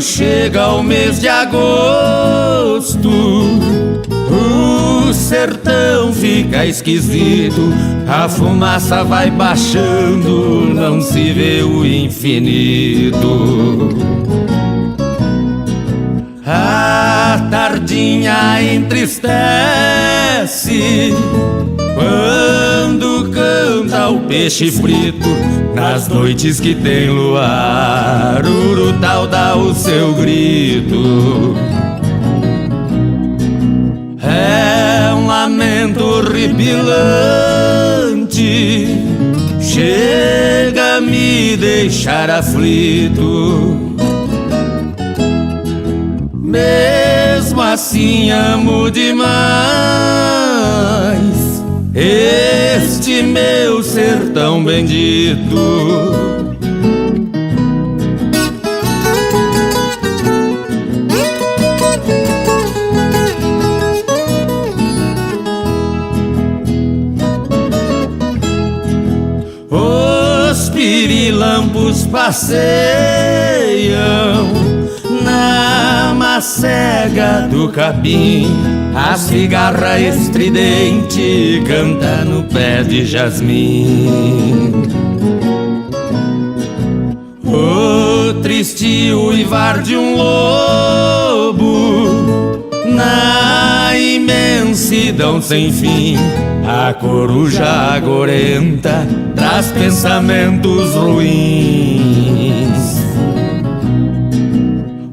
chega o mês de agosto, o sertão fica esquisito, a fumaça vai baixando, não se vê o infinito. A tardinha entristece quando canta o peixe frito, nas noites que tem luar, o urutau dá o seu grito. É um lamento horripilante, chega a me deixar aflito. Mesmo assim amo demais este meu sertão bendito. Os pirilampos passeiam na macega do capim, a cigarra estridente canta no pé de jasmim. O triste uivar de um lobo na imensidão sem fim, a coruja agorenta traz pensamentos ruins.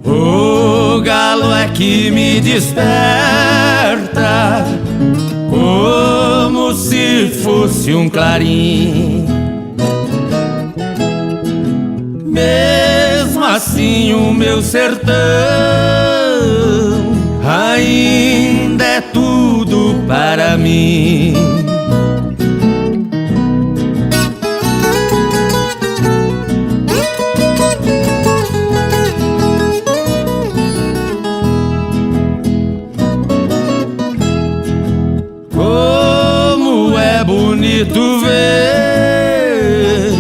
O galo é que me desperta como se fosse um clarim. Mesmo assim o meu sertão ainda é tudo para mim. Bonito ver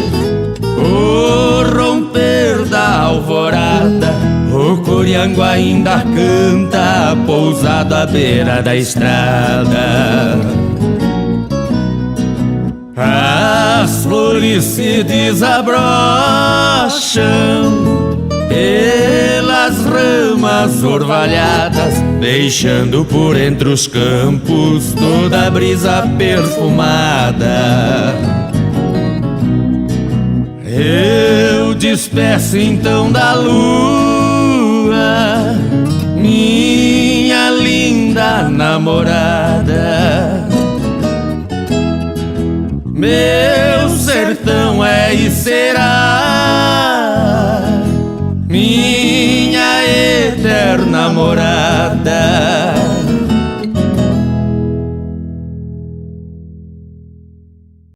o romper da alvorada, o coriango ainda canta pousado à beira da estrada. As flores se desabrocham pelas ramas orvalhadas, deixando por entre os campos toda a brisa perfumada. Eu despeço então da lua, minha linda namorada. Meu sertão é e será minha eterna morada.